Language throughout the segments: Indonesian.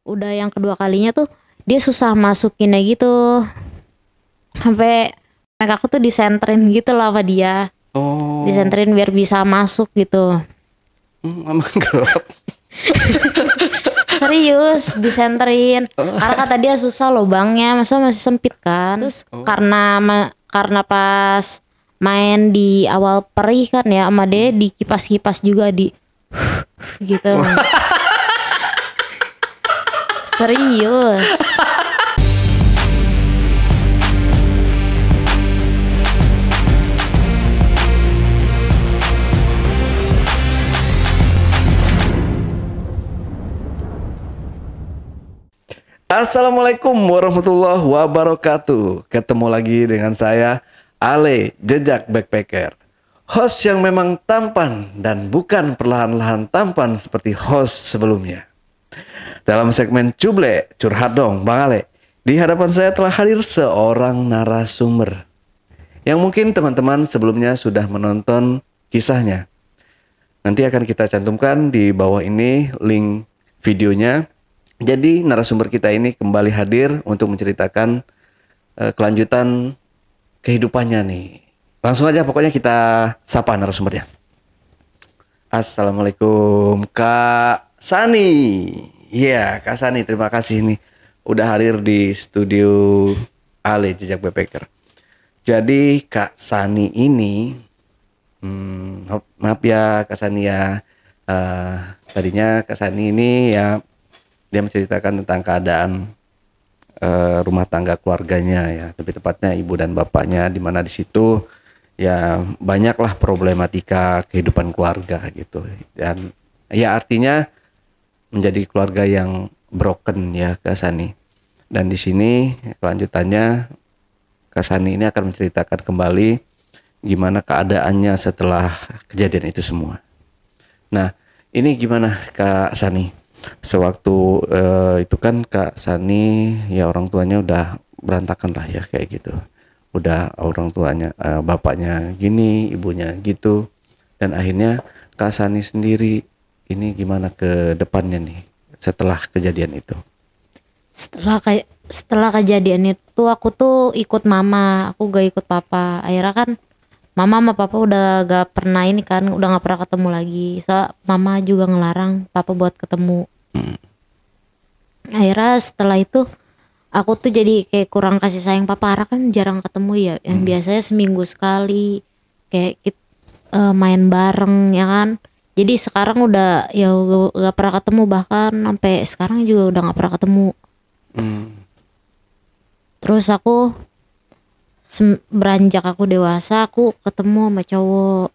Udah yang kedua kalinya tuh dia susah masukinnya gitu. Sampai mic aku tuh disenterin gitu lah sama dia. Oh, Disenterin biar bisa masuk gitu. emang gelap. Serius disenterin. Karena kata dia susah lubangnya, masa masih sempit kan. Terus karena pas main di awal perih kan ya sama dia di kipas-kipas juga di gitu. Serius. Assalamualaikum warahmatullahi wabarakatuh. Ketemu lagi dengan saya, Ale, Jejak Backpacker. Host yang memang tampan dan bukan perlahan-lahan tampan seperti host sebelumnya. Dalam segmen Cuble, Curhat Dong, Bang Ale. Di hadapan saya telah hadir seorang narasumber yang mungkin teman-teman sebelumnya sudah menonton kisahnya. Nanti akan kita cantumkan di bawah ini link videonya. Jadi narasumber kita ini kembali hadir untuk menceritakan kelanjutan kehidupannya nih. Langsung aja pokoknya kita sapa narasumbernya. Assalamualaikum Kak Sani. Iya Kak Sani, terima kasih nih udah hadir di studio Ale Jejak Backpacker. Jadi Kak Sani ini maaf ya Kak Sani ya. Tadinya Kak Sani ini ya dia menceritakan tentang keadaan rumah tangga keluarganya ya, lebih tepatnya ibu dan bapaknya, di mana di situ ya banyaklah problematika kehidupan keluarga gitu, dan ya artinya menjadi keluarga yang broken ya Kak Sani. Dan di sini kelanjutannya Kak Sani ini akan menceritakan kembali gimana keadaannya setelah kejadian itu semua. Nah, ini gimana Kak Sani? Sewaktu itu kan Kak Sani ya orang tuanya udah berantakan lah ya kayak gitu. Udah orang tuanya bapaknya gini, ibunya gitu. Dan akhirnya Kak Sani sendiri ini gimana ke depannya nih setelah kejadian itu? Setelah kejadian itu aku tuh ikut mama, aku gak ikut papa. Akhirnya kan mama sama papa udah gak pernah ini kan, udah gak pernah ketemu lagi. So mama juga ngelarang papa buat ketemu. Akhirnya setelah itu aku tuh jadi kayak kurang kasih sayang papa, karena kan jarang ketemu ya. Yang biasanya seminggu sekali kayak main bareng ya kan. Jadi sekarang udah ya gak pernah ketemu, bahkan sampai sekarang juga udah gak pernah ketemu. Terus aku beranjak aku dewasa, aku ketemu sama cowok.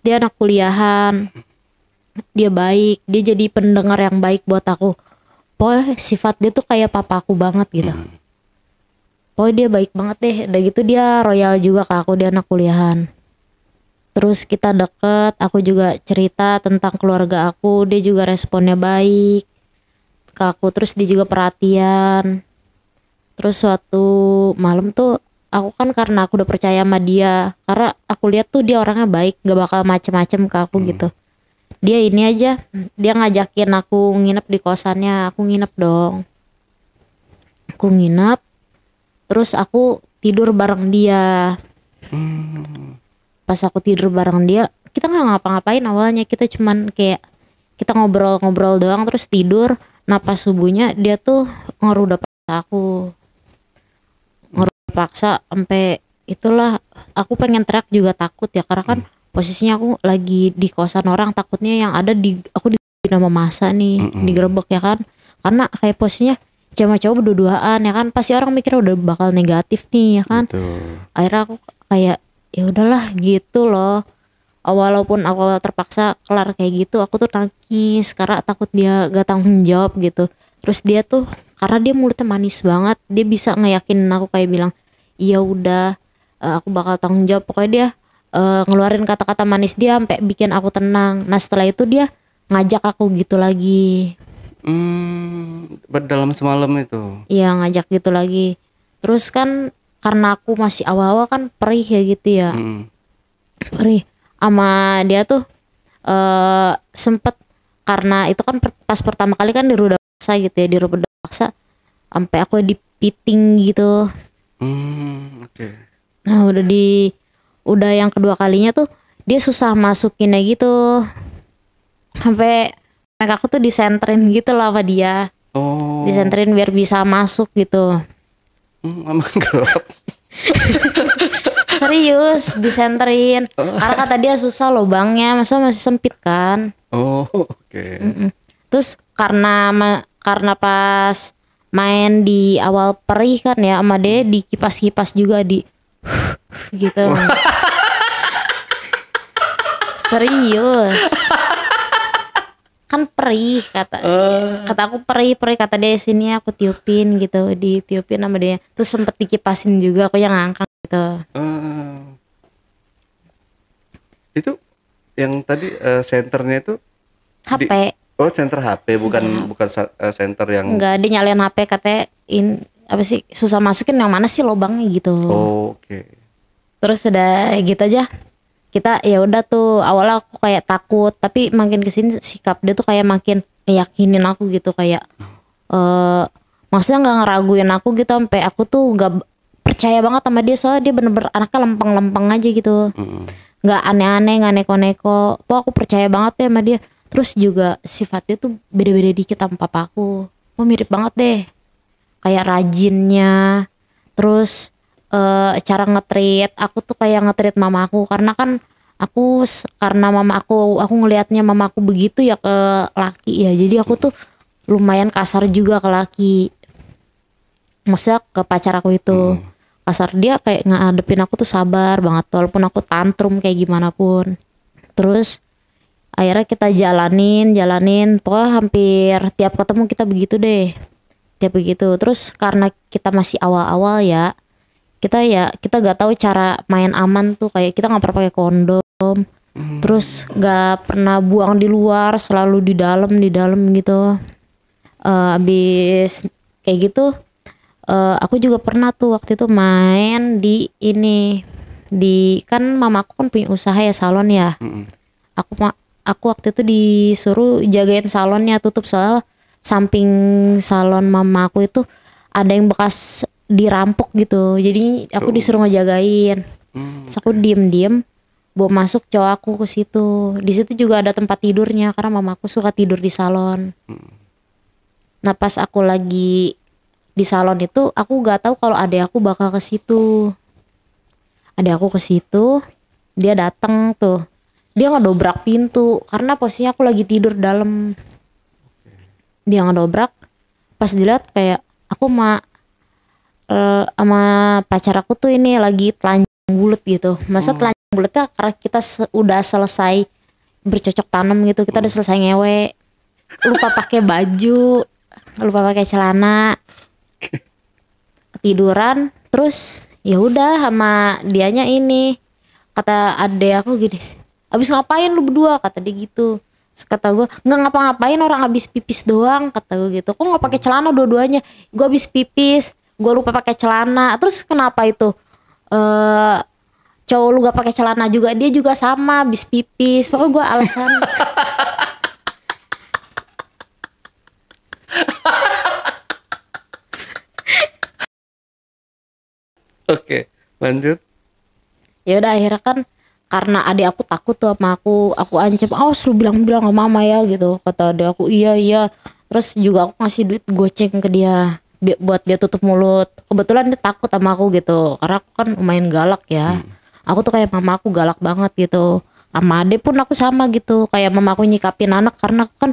Dia anak kuliahan, dia baik, dia jadi pendengar yang baik buat aku. Pokoknya sifat dia tuh kayak papaku banget gitu. Pokoknya dia baik banget deh. Udah gitu dia royal juga ke aku, dia anak kuliahan. Terus kita deket, aku juga cerita tentang keluarga aku, dia juga responnya baik ke aku. Terus dia juga perhatian. Terus suatu malam tuh aku kan, karena aku udah percaya sama dia, karena aku lihat tuh dia orangnya baik, gak bakal macem-macem ke aku gitu. Dia ini aja, dia ngajakin aku nginep di kosannya, aku nginep dong. Aku nginep, terus aku tidur bareng dia. Pas aku tidur bareng dia, kita nggak ngapa-ngapain awalnya, kita cuman kayak kita ngobrol-ngobrol doang terus tidur. Nah pas subuhnya dia tuh ngeruda aku, paksa sampai itulah aku pengen teriak juga takut ya, karena kan posisinya aku lagi di kosan orang, takutnya yang ada di aku di nama masa nih, digerebek ya kan, karena kayak posisinya sama cowok berdua-duaan ya kan, pasti orang mikir udah bakal negatif nih ya kan. Betul. Akhirnya aku kayak ya udahlah gitu loh. Walaupun aku terpaksa kelar kayak gitu, aku tuh nangis karena takut dia gak tanggung jawab gitu. Terus dia tuh karena dia mulutnya manis banget, dia bisa ngeyakinin aku kayak bilang iya udah, aku bakal tanggung jawab. Pokoknya dia ngeluarin kata-kata manis dia sampai bikin aku tenang. Nah setelah itu dia ngajak aku gitu lagi. Dalam semalam itu. Iya ngajak gitu lagi. Terus kan karena aku masih awal-awal kan perih ya gitu ya. Perih sama dia tuh sempet, karena itu kan pas pertama kali kan diruda paksa gitu ya, direbut paksa sampai aku dipiting gitu. Oke. Nah udah yang kedua kalinya tuh dia susah masukinnya gitu, sampai aku tuh disenterin gitu lah sama dia, Oh. disenterin biar bisa masuk gitu. Emang gelap. Serius disenterin karena kata dia susah lubangnya, masa masih sempit kan. Oh, oke. Terus karena pas main di awal perih kan ya sama dia di kipas-kipas juga di gitu. Serius. Kan perih kata aku perih kata dia, sini aku tiupin gitu, ditiupin sama dia. Terus sempet dikipasin juga, aku yang ngangkang gitu. Itu yang tadi senternya itu HP. Oh, senter HP bukan senter yang. Enggak, dia nyalain HP katanya apa sih susah masukin yang mana sih lubangnya gitu. Oh, oke. Terus udah gitu aja. Kita ya udah tuh awalnya aku kayak takut, tapi makin kesini sikap dia tuh kayak makin meyakinin aku gitu, kayak maksudnya nggak ngeraguin aku gitu, sampai aku tuh nggak percaya banget sama dia, soalnya dia bener-bener anaknya lempeng-lempeng aja gitu, nggak aneh-aneh, nggak neko-neko. Aku percaya banget ya sama dia. Terus juga sifatnya tuh beda-beda dikit sama papaku. Mirip banget deh, kayak rajinnya. Terus cara nge-treat aku tuh kayak nge-treat mama aku, karena kan karena mama aku ngelihatnya mama aku begitu ya ke laki ya, jadi aku tuh lumayan kasar juga ke laki, maksudnya ke pacar aku itu kasar. Dia kayak ngadepin aku tuh sabar banget walaupun aku tantrum kayak gimana pun. Terus akhirnya kita jalanin pokoknya hampir tiap ketemu kita begitu deh, tiap begitu. Terus karena kita masih awal-awal ya, kita gak tahu cara main aman tuh, kayak kita nggak pernah pakai kondom, terus gak pernah buang di luar, selalu di dalam gitu. Abis kayak gitu aku juga pernah tuh waktu itu main di kan mama aku kan punya usaha ya, salon ya. Aku waktu itu disuruh jagain salonnya tutup, soalnya samping salon mama aku itu ada yang bekas dirampok gitu, jadi aku disuruh ngejagain. Terus aku diem bawa masuk cowok aku ke situ. Di situ juga ada tempat tidurnya karena mamaku suka tidur di salon. Nah pas aku lagi di salon itu aku nggak tahu kalau adek aku bakal ke situ. Adek aku ke situ, dia datang tuh, dia ngedobrak pintu karena posisinya aku lagi tidur dalam. Dia ngedobrak, pas dilihat kayak aku sama pacar aku tuh ini lagi telanjang bulat gitu. Masa telanjang bulatnya karena kita udah selesai bercocok tanam gitu, kita udah selesai ngewe, lupa pakai baju, lupa pakai celana, ketiduran. Terus ya udah sama dianya ini, kata ade aku gini, abis ngapain lu berdua, kata dia gitu. Terus kata gue, nggak ngapa-ngapain, orang abis pipis doang, kata gue gitu. Kok nggak pakai celana dua-duanya? Gue abis pipis, gue lupa pakai celana. Terus kenapa itu cowok lu gak pakai celana juga, dia juga sama abis pipis. Pokoknya gue alasan. Oke, lanjut. Ya udah akhirnya kan karena adik aku takut tuh sama aku ancam, awas lu bilang-bilang sama mama ya gitu. Kata adik aku, iya. Terus juga aku ngasih duit goceng ke dia buat dia tutup mulut. Kebetulan dia takut sama aku gitu, karena aku kan lumayan galak ya. Aku tuh kayak mama aku galak banget gitu. Sama adik pun aku sama gitu, kayak mama aku nyikapin anak, karena aku kan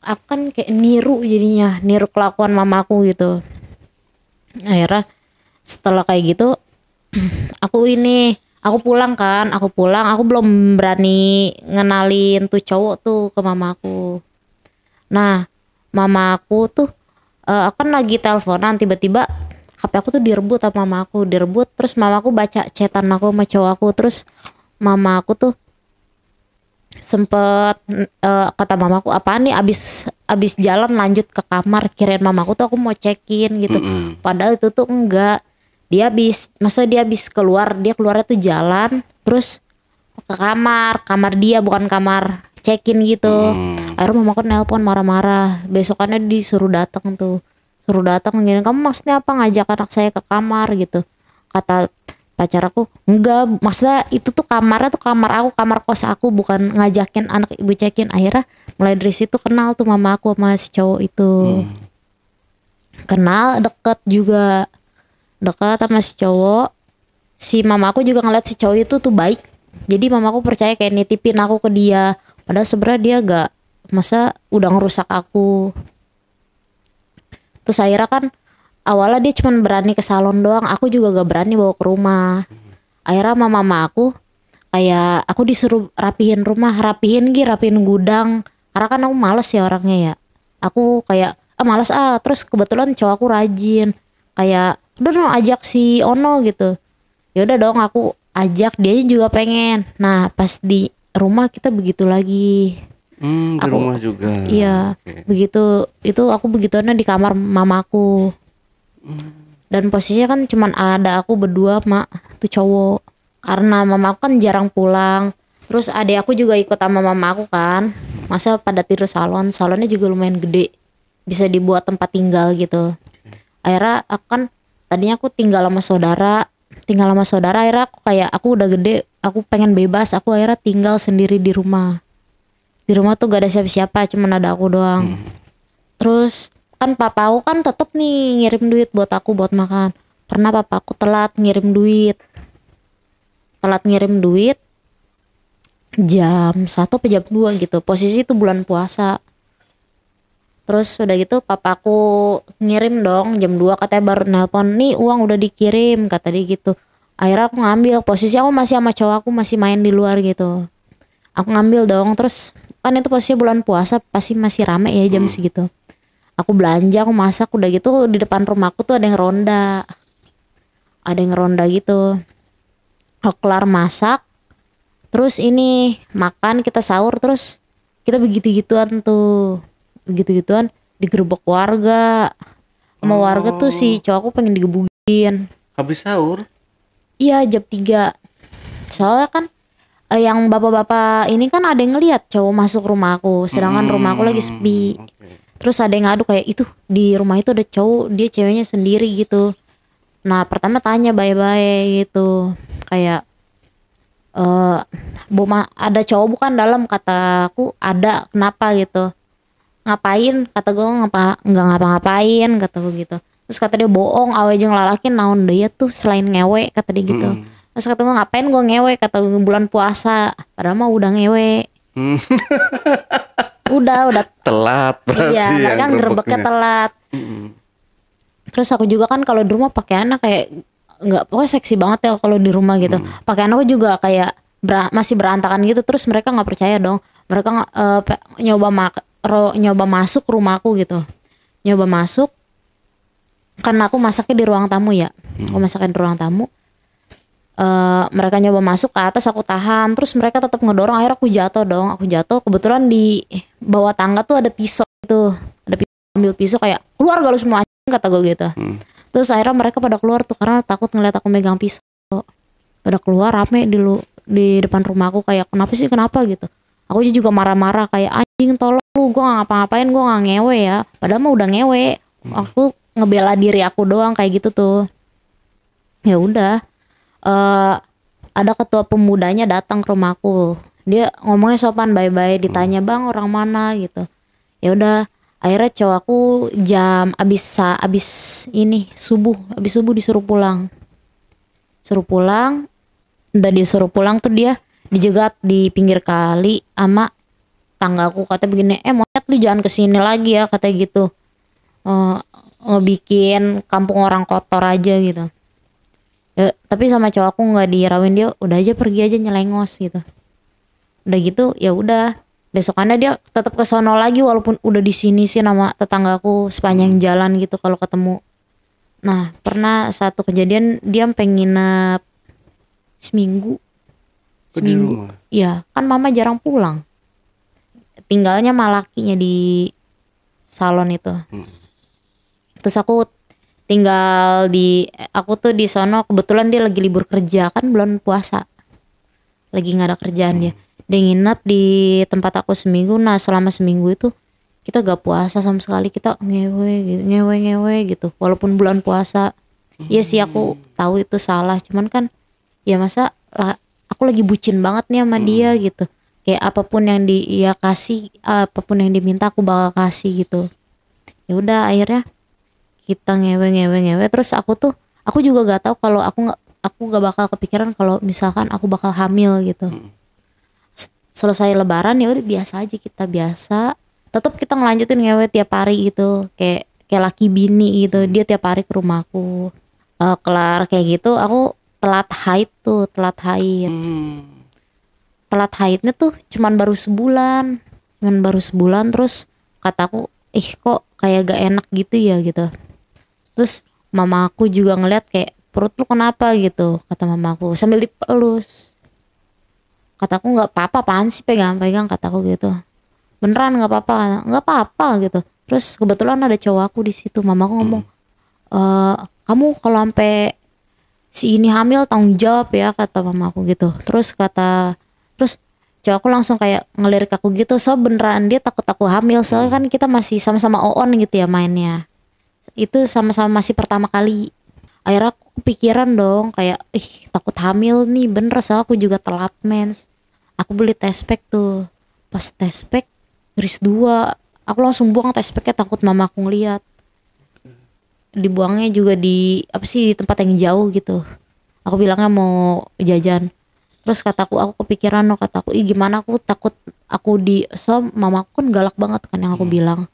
aku kan kayak niru kelakuan mama aku gitu. Akhirnya setelah kayak gitu aku pulang, aku belum berani ngenalin tuh cowok tuh ke mamaku. Nah mama aku tuh aku kan lagi teleponan, tiba-tiba HP aku tuh direbut sama mamaku, terus mamaku baca chatan aku sama cowok aku. Terus mama aku tuh sempet kata mamaku, apaan nih, abis jalan lanjut ke kamar, kirain mamaku tuh aku mau check-in gitu. Padahal itu tuh enggak, dia habis keluarnya tuh jalan terus ke kamar dia, bukan kamar cekin gitu. Akhirnya mamaku nelpon marah-marah, besokannya disuruh datang tuh, suruh datang gini, kamu maksudnya apa ngajak anak saya ke kamar gitu. Kata pacar aku, enggak, maksudnya itu tuh kamarnya tuh kamar aku, kamar kos aku, bukan ngajakin anak ibu cekin. Akhirnya mulai dari situ kenal tuh mama aku sama si cowok itu. Kenal, deket juga, deket sama si cowok. Si mama aku juga ngeliat si cowok itu tuh baik, jadi mama aku percaya kayak nitipin aku ke dia, padahal sebenarnya dia gak, masa udah ngerusak aku. Terus akhirnya kan awalnya dia cuma berani ke salon doang, aku juga gak berani bawa ke rumah. Akhirnya sama mama aku kayak aku disuruh rapihin rumah, rapihin gudang, karena kan aku males ya orangnya ya. Aku kayak males terus kebetulan cowok aku rajin, kayak udah dong ajak si Ono gitu. Ya udah dong aku ajak, dia juga pengen. Nah pas di rumah kita begitu lagi. Di rumah juga. Iya, begitu itu aku begituannya di kamar mamaku. Dan posisinya kan cuman ada aku berdua sama tuh cowok. Karena mama aku kan jarang pulang. Terus adik aku juga ikut sama mama aku kan. Masa pada tidur salon, salonnya juga lumayan gede, bisa dibuat tempat tinggal gitu. Akhirnya aku kan tadinya aku tinggal sama saudara, akhirnya aku kayak aku udah gede, aku pengen bebas, aku akhirnya tinggal sendiri di rumah. Di rumah tuh gak ada siapa-siapa, cuman ada aku doang. Terus kan papa aku kan tetep nih ngirim duit buat aku buat makan. Pernah papa aku telat ngirim duit jam 1 atau jam 2 gitu, posisi itu bulan puasa. Terus udah gitu papaku ngirim dong jam 2, katanya baru nelpon, nih uang udah dikirim, kata dia gitu. Akhirnya aku ngambil, posisi aku masih sama cowok aku masih main di luar gitu. Aku ngambil dong, terus kan itu posisi bulan puasa pasti masih rame ya jam segitu. Aku belanja, aku masak, udah gitu di depan rumahku tuh ada yang ronda gitu. Aku kelar masak, terus ini makan, kita sahur, terus kita begitu-gituan digerebek warga. Sama warga tuh si cowok aku pengen digebukin. Habis sahur? Iya jam 3. Soalnya kan yang bapak-bapak ini kan ada yang ngeliat cowok masuk rumah aku, sedangkan rumah aku lagi sepi. Terus ada yang ngadu kayak itu di rumah itu ada cowok, dia ceweknya sendiri gitu. Nah pertama tanya bye-bye gitu, kayak ada cowok bukan dalam, kataku ada, kenapa gitu, ngapain, kata gue nggak ngapa-ngapain, kata gue gitu. Terus kata dia bohong, awe jeung lalaki naon dia tuh selain ngewe, kata dia gitu. Terus kata gue ngapain gue ngewe, kata gue bulan puasa, padahal mah udah ngewe. udah Telat berarti. iya, ya, mereka ngerebeknya telat. Terus aku juga kan kalau di rumah pakaiannya kayak nggak, pokoknya seksi banget ya kalau di rumah gitu. Pakaian aku juga kayak masih berantakan gitu. Terus mereka nggak percaya dong, mereka nyoba masuk rumahku gitu, nyoba masuk karena aku masaknya di ruang tamu ya. Aku masaknya di ruang tamu. Mereka nyoba masuk ke atas, aku tahan, terus mereka tetap ngedorong, akhirnya aku jatuh. Kebetulan di bawah tangga tuh ada pisau gitu, ada pisau, ambil pisau kayak keluar gak lu semua anjing, kata gue gitu. Terus akhirnya mereka pada keluar tuh karena takut ngeliat aku megang pisau. Pada keluar rame di depan rumah aku, kayak kenapa gitu. Aku juga marah-marah kayak anjing tolong lu, gue gak ngapa-ngapain, gue gak ngewe ya, padahal mah udah ngewe. Aku ngebela diri aku doang kayak gitu tuh. Ya udah, ada ketua pemudanya datang ke rumahku, dia ngomongnya sopan bye-bye, ditanya bang orang mana gitu. Ya udah, akhirnya cowok aku abis subuh disuruh pulang. Udah disuruh pulang tuh dia dijegat di pinggir kali sama tanggaku, katanya begini, monyet lu jangan kesini lagi ya, katanya gitu. Ngebikin kampung orang kotor aja gitu. Ya, tapi sama cowok aku nggak dirawin, dia udah aja pergi aja nyelengos gitu. Udah gitu ya udah, besokannya dia tetap ke sono lagi walaupun udah di sini sih nama tetanggaku sepanjang jalan gitu kalau ketemu. Nah pernah satu kejadian dia pengen nginep seminggu. Iya kan mama jarang pulang, tinggalnya malakinya di salon itu. Terus aku tuh di sono, kebetulan dia lagi libur kerja kan bulan puasa, lagi nggak ada kerjaan. Dia nginep di tempat aku seminggu. Nah selama seminggu itu kita gak puasa sama sekali, kita ngewe gitu walaupun bulan puasa. Iya sih aku tahu itu salah, cuman kan ya masa lah, aku lagi bucin banget nih sama dia gitu, kayak apapun yang dia kasih, apapun yang diminta aku bakal kasih gitu. Ya udah akhirnya kita ngewe terus aku juga gak tahu kalau aku gak bakal kepikiran kalau misalkan aku bakal hamil gitu. Selesai lebaran ya udah biasa aja, kita biasa tetap kita ngelanjutin ngewe tiap hari gitu, kayak laki bini gitu. Dia tiap hari ke rumahku. Kelar kayak gitu aku telat haid tuh, telat haid. Telat haidnya tuh cuman baru sebulan terus kataku kok kayak gak enak gitu ya gitu. Terus mama aku juga ngeliat kayak perut lu kenapa gitu, kata mamaku sambil dipelus. Kataku nggak apa-apa, apaan sih pegang-pegang, kataku gitu. Beneran nggak apa-apa gitu. Terus kebetulan ada cowok aku di situ, mamaku ngomong, kamu kalau sampai si ini hamil tanggung jawab ya, kata mamaku gitu. Terus cowok aku langsung kayak ngelirik aku gitu, so beneran dia takut aku hamil, soalnya kan kita masih sama-sama on gitu ya mainnya. Itu sama-sama masih pertama kali. Akhirnya aku kepikiran dong kayak takut hamil nih bener, soalnya aku juga telat mens. Aku beli test pack tuh, pas test pack garis 2 aku langsung buang test packnya, takut mama aku ngeliat. Dibuangnya juga di tempat yang jauh gitu. Aku bilangnya mau jajan. Terus kataku aku kepikiran loh, kataku gimana, aku takut aku mamaku kan galak banget kan yang aku bilang.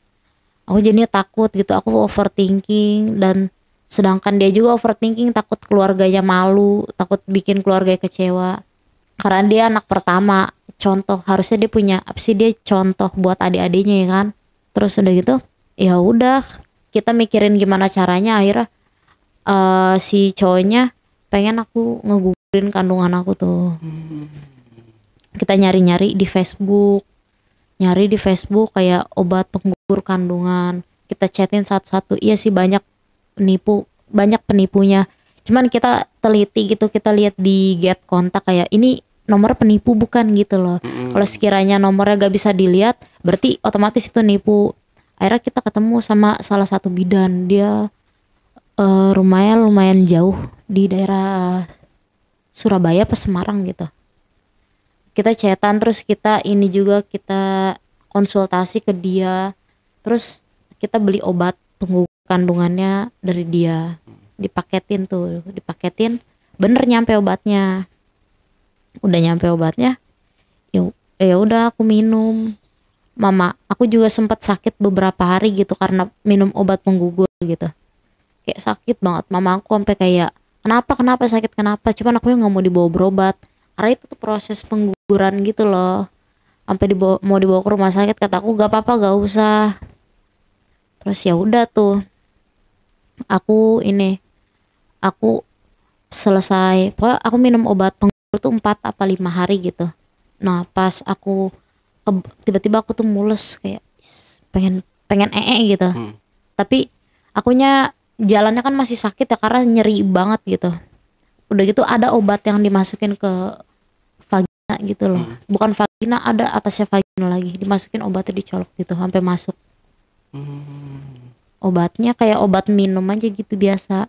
Aku jadinya takut gitu, aku overthinking, dan sedangkan dia juga overthinking, takut keluarganya malu, takut bikin keluarga kecewa. Karena dia anak pertama, contoh, harusnya dia contoh buat adik-adiknya ya kan. Terus udah gitu, ya udah kita mikirin gimana caranya. Akhirnya si cowoknya pengen aku ngegugurin kandungan aku tuh. Kita nyari di Facebook kayak obat penggugur kandungan. Kita chatin satu-satu. Iya sih banyak penipunya. Cuman kita teliti gitu, kita lihat di get kontak kayak ini nomor penipu bukan gitu loh. Kalau sekiranya nomornya gak bisa dilihat, berarti otomatis itu nipu. Akhirnya kita ketemu sama salah satu bidan. Dia rumahnya lumayan jauh di daerah Surabaya apa Semarang gitu. Kita chatan, terus kita konsultasi ke dia, terus kita beli obat penggugur kandungannya dari dia, dipaketin bener nyampe obatnya. Udah nyampe obatnya, ya udah aku minum. Mama aku juga sempat sakit beberapa hari gitu karena minum obat penggugur gitu, kayak sakit banget. Mama aku sampai kayak kenapa sakit, cuman aku yang nggak mau dibawa berobat karena itu tuh proses pengguguran gitu loh. Sampai mau dibawa ke rumah sakit, kataku gak apa-apa, gak usah. Terus ya udah tuh aku selesai, pokoknya aku minum obat penggugur tuh 4 apa 5 hari gitu. Nah pas aku tiba-tiba aku tuh mules, kayak pengen gitu. Tapi akunya jalannya kan masih sakit ya karena nyeri banget gitu. Udah gitu ada obat yang dimasukin ke vagina gitu loh. Bukan vagina, ada atasnya vagina lagi, dimasukin obatnya, dicolok gitu sampai masuk. Obatnya kayak obat minum aja gitu biasa.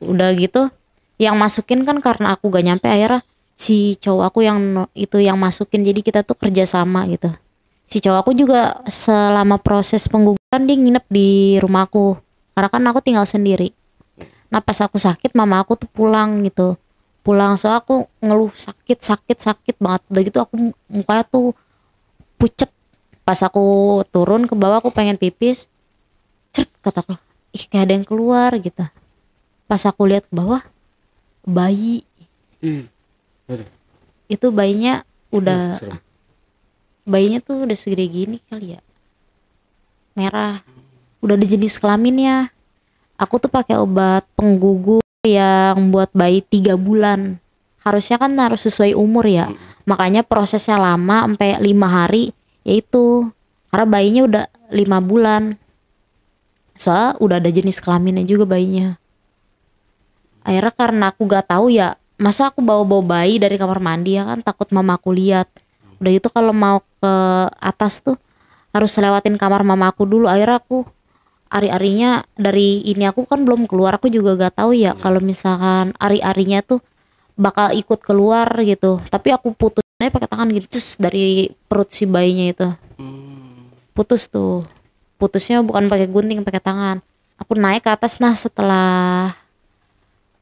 Udah gitu yang masukin kan karena aku gak nyampe, akhirnya si cowok aku yang masukin, jadi kita tuh kerja sama gitu. Si cowok aku juga selama proses pengguguran dia nginep di rumahku karena kan aku tinggal sendiri. Nah pas aku sakit mama aku tuh pulang, so aku ngeluh sakit banget. Udah gitu aku mukanya tuh pucet. Pas aku turun ke bawah aku pengen pipis, kataku kayak ada yang keluar gitu. Pas aku lihat ke bawah, bayi. Itu bayinya tuh udah segede gini kali ya, merah, udah ada jenis kelaminnya. Aku tuh pakai obat penggugur yang buat bayi 3 bulan. Harusnya kan harus sesuai umur ya. Makanya prosesnya lama sampai 5 hari, yaitu karena bayinya udah 5 bulan. Soalnya udah ada jenis kelaminnya juga bayinya. Akhirnya karena aku gak tahu ya, masa aku bawa bayi dari kamar mandi ya kan, takut mama aku lihat. Udah itu kalau mau ke atas tuh harus lewatin kamar mama aku dulu. Akhirnya aku ari-arinya dari ini, aku kan belum keluar, aku juga gak tahu ya kalau misalkan ari-arinya tuh bakal ikut keluar gitu. Tapi aku putusnya pakai tangan gitu, cus, dari perut si bayinya itu. Putus tuh. Putusnya bukan pakai gunting, pakai tangan. Aku naik ke atas, nah setelah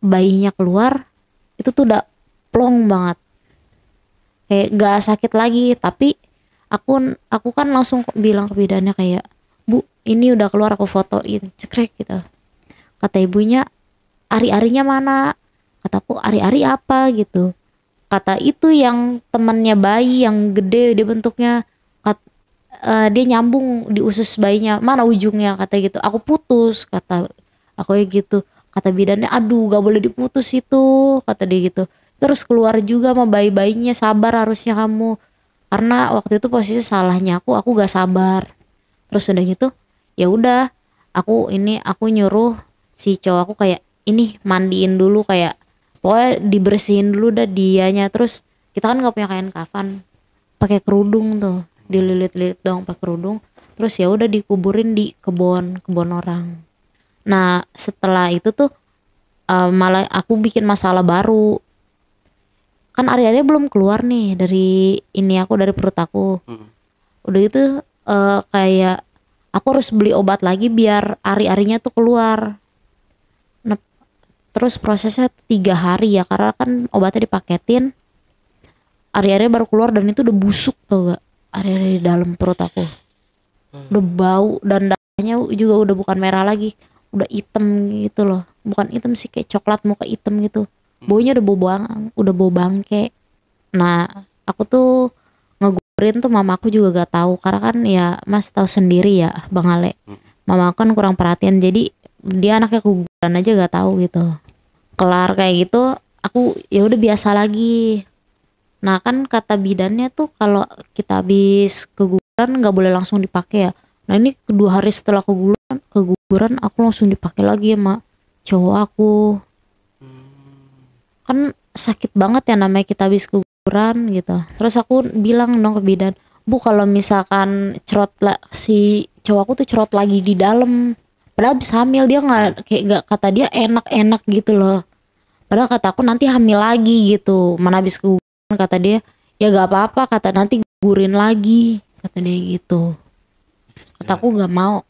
bayinya keluar itu tuh udah plong banget. Kayak gak sakit lagi, tapi aku kan langsung bilang ke bidannya kayak, "Bu, ini udah keluar," aku fotoin, cekrek gitu. Kata ibunya, "Ari-arinya mana?" Kataku, "Ari-ari apa?" gitu. Kata itu yang temennya bayi yang gede dia bentuknya, dia nyambung di usus bayinya, "Mana ujungnya?" kata gitu. "Aku putus," kata aku ya gitu. Kata bidannya, "Aduh gak boleh diputus itu," kata dia gitu. "Terus keluar juga sama bayi-bayinya, sabar harusnya kamu." Karena waktu itu posisi salahnya aku gak sabar. Terus udah gitu, ya udah, aku nyuruh si cowok aku kayak, "Ini mandiin dulu," kayak pokoknya dibersihin dulu dah dianya. Terus kita kan nggak punya kain kafan, pakai kerudung tuh, dililit-lilit dong pakai kerudung. Terus ya udah dikuburin di kebun orang. Nah setelah itu tuh malah aku bikin masalah baru. Kan ari-arinya belum keluar nih dari ini aku, dari perut aku. Udah itu kayak aku harus beli obat lagi biar ari-arinya tuh keluar. Nah, terus prosesnya 3 hari ya, karena kan obatnya dipaketin. Ari-arinya baru keluar dan itu udah busuk tuh gak, ari-ari di dalam perut aku. Udah bau dan darahnya juga udah bukan merah lagi, udah hitam gitu loh. Bukan hitam sih, kayak coklat muka hitam gitu. Baunya udah bau bangke. Nah aku tuh ngegugurin tuh mama aku juga gak tahu, karena kan ya mas tahu sendiri ya Bang Ale, mama aku kan kurang perhatian, jadi dia anaknya keguguran aja gak tahu gitu. Kelar kayak gitu aku ya udah biasa lagi. Nah kan kata bidannya tuh kalau kita habis keguguran nggak boleh langsung dipakai ya. Nah ini 2 hari setelah keguguran aku langsung dipakai lagi sama cowok aku. Kan sakit banget ya namanya kita habis keguguran gitu. Terus aku bilang dong ke bidan, "Bu, kalau misalkan si cowok aku tuh cerot lagi di dalam, padahal habis hamil, dia nggak kayak, nggak, kata dia enak-enak gitu loh. Padahal kata aku nanti hamil lagi gitu, mana habis keguguran," kata dia. "Ya gak apa-apa," kata, "nanti gugurin lagi," kata dia gitu. Kata aku gak mau.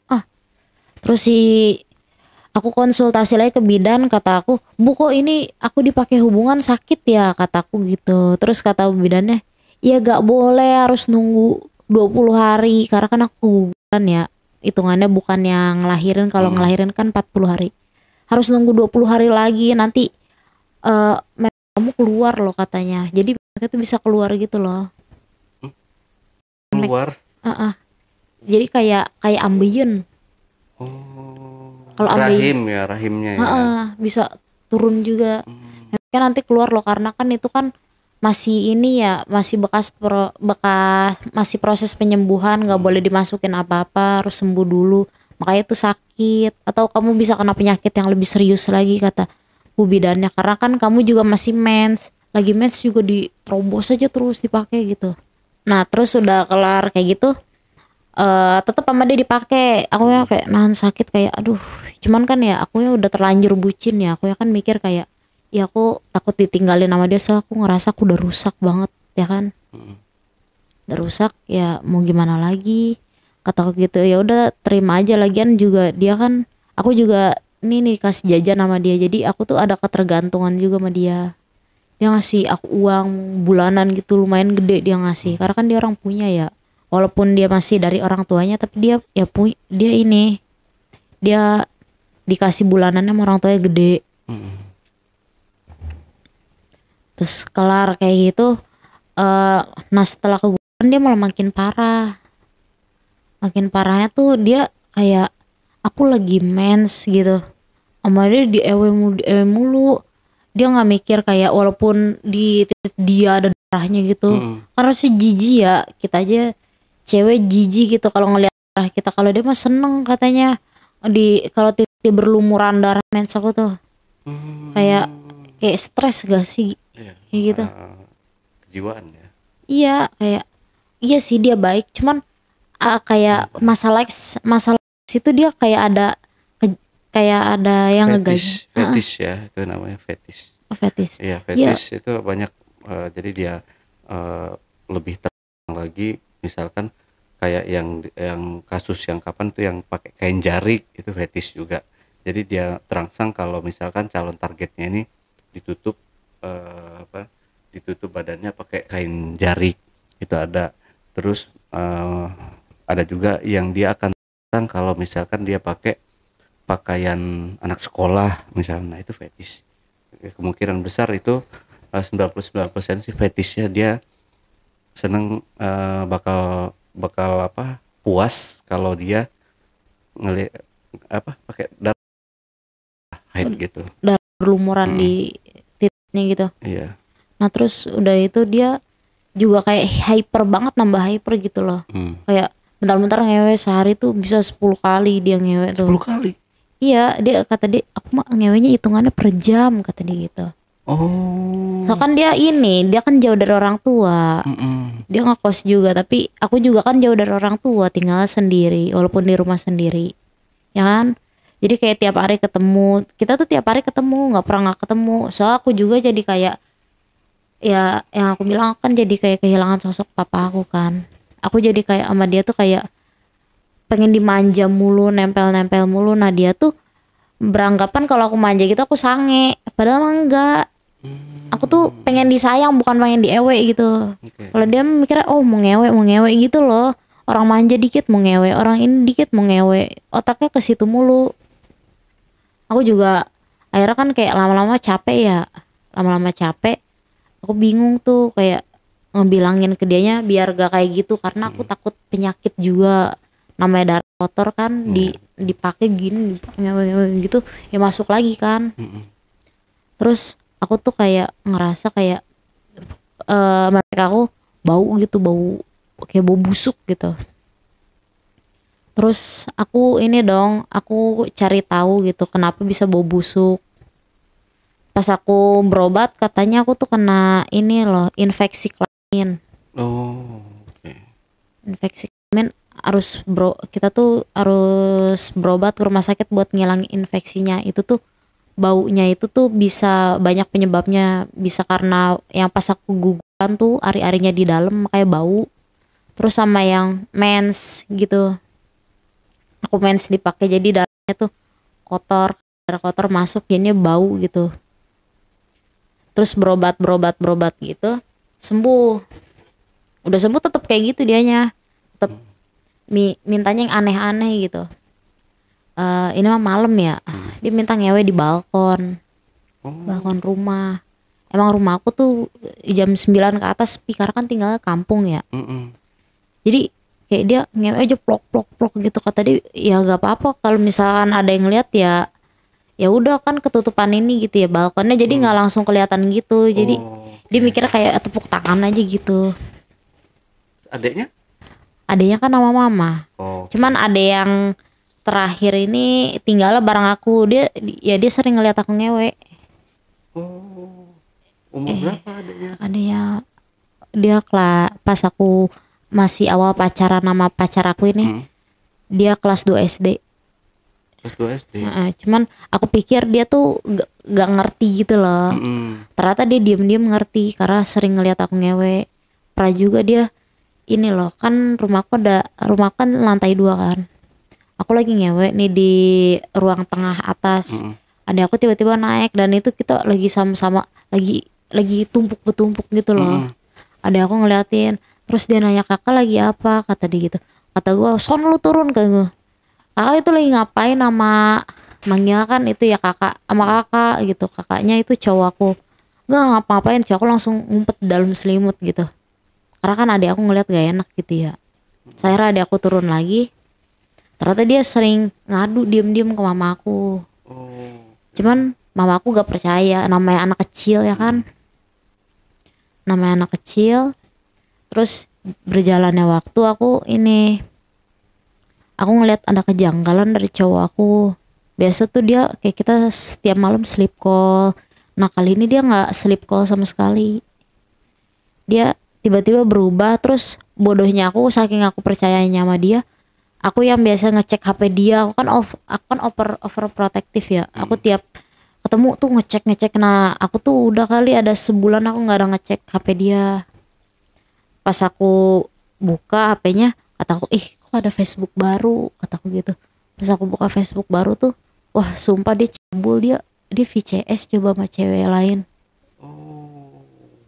Terus aku konsultasi lagi ke bidan, kata aku, "Bu, kok ini aku dipakai hubungan sakit ya," kataku gitu. Terus kata bidannya, "Ya gak boleh, harus nunggu 20 hari karena kan aku keguguran ya, hitungannya bukan yang ngelahirin. Kalau ngelahirin kan 40 hari, harus nunggu 20 hari lagi, nanti kamu keluar loh," katanya. Jadi mereka tuh bisa keluar gitu loh. Keluar. Jadi kayak ambeien. Kalau ambeien Rahim ya, rahimnya ya. bisa turun juga. Kan nanti keluar loh, karena kan itu kan masih ini ya, masih bekas masih proses penyembuhan, nggak boleh dimasukin apa-apa, harus sembuh dulu. Makanya itu sakit, atau kamu bisa kena penyakit yang lebih serius lagi, kata bu bidannya, karena kan kamu juga masih lagi mens juga diterobos aja terus dipakai gitu. Nah terus udah kelar kayak gitu, tetap sama dia dipakai. Aku ya kayak nahan sakit, kayak aduh, cuman kan ya aku ya udah terlanjur bucin ya, aku ya kan mikir kayak, ya aku takut ditinggalin sama dia, so aku ngerasa aku udah rusak banget ya kan. Udah rusak ya, mau gimana lagi, kataku gitu. Ya udah terima aja, lagian juga dia kan, aku juga nih kasih jajan sama dia, jadi aku tuh ada ketergantungan juga sama dia. Dia ngasih aku uang bulanan gitu, lumayan gede dia ngasih, karena kan dia orang punya ya, walaupun dia masih dari orang tuanya, tapi dia ya dia dikasih bulanannya sama orang tuanya gede. Terus kelar kayak gitu, nah setelah keguguran dia malah makin parah. Makin parahnya tuh dia kayak, aku lagi mens gitu, sama dia di ewe mulu. Dia nggak mikir kayak walaupun di titik dia ada darahnya gitu. Karena sih jijik ya, kita aja cewek jijik gitu kalau ngeliat darah kita. Kalau dia mah seneng katanya kalau titik berlumuran darah mens aku tuh. Kayak kayak stres gak sih Iya. kayak gitu. Kejiwaan ya. Iya kayak iya sih dia baik, cuman kayak masalah itu dia kayak ada kayak ada yang ngegaji. Fetish ya, itu namanya fetish. Fetis. Iya, Iya, fetish itu banyak, jadi dia eh, lebih terang lagi, misalkan kayak yang kasus yang kapan tuh yang pakai kain jarik itu fetish juga. Jadi dia terangsang kalau misalkan calon targetnya ini ditutup, ditutup badannya pakai kain jarik, itu ada. Terus ada juga yang dia akan terangsang kalau misalkan dia pakai pakaian anak sekolah misalnya, nah itu fetish. Kemungkinan besar itu 99% sih fetishnya dia seneng, bakal bakal apa, puas kalau dia ngeli apa pakai darah haid gitu. darah berlumuran Mm-mm. di titiknya gitu. Iya. Nah terus udah itu dia juga kayak hyper banget, nambah hyper gitu loh. Hmm. Kayak bentar-bentar ngewe sehari tuh bisa 10 kali dia ngewe tuh. 10 kali. Iya, dia kata dia aku mah ngewenya hitungannya per jam kata dia gitu. Oh. So kan dia kan jauh dari orang tua. Mm-mm. Dia ngekos juga, tapi aku juga kan jauh dari orang tua, tinggal sendiri walaupun di rumah sendiri. Ya kan? Jadi kayak tiap hari ketemu, kita tuh tiap hari ketemu, nggak pernah nggak ketemu. Soalnya aku juga jadi kayak ya yang aku bilang kan jadi kayak kehilangan sosok papa aku kan. Aku jadi kayak sama dia tuh kayak pengen dimanja mulu, nempel-nempel mulu. Nah dia tuh beranggapan kalau aku manja gitu aku sange, padahal mah enggak. Aku tuh pengen disayang bukan pengen diewe gitu. Oke. Kalau dia mikirnya oh mau ngewe gitu loh. Orang manja dikit mau ngewe, orang ini dikit mau ngewe. Otaknya ke situ mulu. Aku juga akhirnya kan kayak lama-lama capek ya. Lama-lama capek. Aku bingung tuh kayak ngebilangin ke dianya biar gak kayak gitu karena aku takut penyakit juga. Namanya darah kotor kan dipakai gini ngewe gitu ya masuk lagi kan. Terus aku tuh kayak ngerasa kayak mereka aku bau gitu, bau kayak bau busuk gitu. Terus aku aku cari tahu gitu kenapa bisa bau busuk. Pas aku berobat katanya aku tuh kena ini loh, infeksi kelamin. Oh, oke. Infeksi kelamin kita tuh harus berobat ke rumah sakit buat ngilangin infeksinya. Itu tuh baunya itu tuh bisa banyak penyebabnya, bisa karena yang pas aku guguran tuh ari-arinya di dalam kayak bau, terus sama yang mens gitu, aku mens dipakai jadi darahnya tuh kotor, darah kotor masuk jadinya bau gitu. Terus berobat gitu sembuh, udah sembuh tetap kayak gitu dianya, tetap mintanya yang aneh-aneh gitu. Ini mah malam ya, dia minta ngewe di balkon rumah. Emang rumah aku tuh jam 9 ke atas sepi karena kan tinggalnya kampung ya. Mm-mm. Jadi kayak dia ngewe aja plok gitu, kata dia ya gak apa-apa kalau misalkan ada yang ngeliat ya udah kan ketutupan ini gitu ya balkonnya, jadi nggak langsung kelihatan gitu. Jadi dia mikirnya kayak tepuk tangan aja gitu. Adeknya? Adanya kan sama mama. Oh. Cuman ada yang terakhir ini tinggalnya bareng aku, dia sering ngeliat aku ngewe. Oh. Umur berapa adeknya? Adanya dia pas aku masih awal pacaran sama pacar aku ini, dia kelas 2 SD. Kelas 2 SD. Cuman aku pikir dia tuh gak ngerti gitu loh. Ternyata dia diem-diem ngerti karena sering ngeliat aku ngewe. Pernah juga dia ini loh, kan rumah kan lantai 2 kan. Aku lagi ngewe nih di ruang tengah atas. Ada aku tiba-tiba naik dan itu kita lagi sama-sama lagi tumpuk gitu loh. Ada aku ngeliatin, terus dia nanya kakak lagi apa, kata dia gitu. Kata gue, son lu turun ke gue. Kakak itu lagi ngapain sama manggil kan itu ya kakak sama kakak gitu, kakaknya itu cowok aku. Gak ngapa-ngapain, cowok aku langsung ngumpet dalam selimut gitu. Karena kan adik aku ngeliat gak enak gitu ya. Saya adik aku turun lagi. Ternyata dia sering ngadu diem-diem ke mama aku. Cuman mama aku gak percaya, namanya anak kecil ya kan. Namanya anak kecil. Terus berjalannya waktu aku ngeliat ada kejanggalan dari cowok aku. Biasa tuh dia kayak kita setiap malam sleep call, Nah kali ini dia nggak sleep call sama sekali. Dia tiba-tiba berubah. Terus bodohnya aku, saking aku percayanya sama dia, aku yang biasa ngecek HP dia. Aku kan overprotective ya. Aku tiap ketemu tuh ngecek. Nah aku tuh udah kali ada sebulan aku nggak ada ngecek HP dia. Pas aku buka HP-nya, kataku kok ada Facebook baru, kataku gitu. Pas aku buka Facebook baru tuh, wah sumpah dia cabul, dia VCS coba sama cewek lain.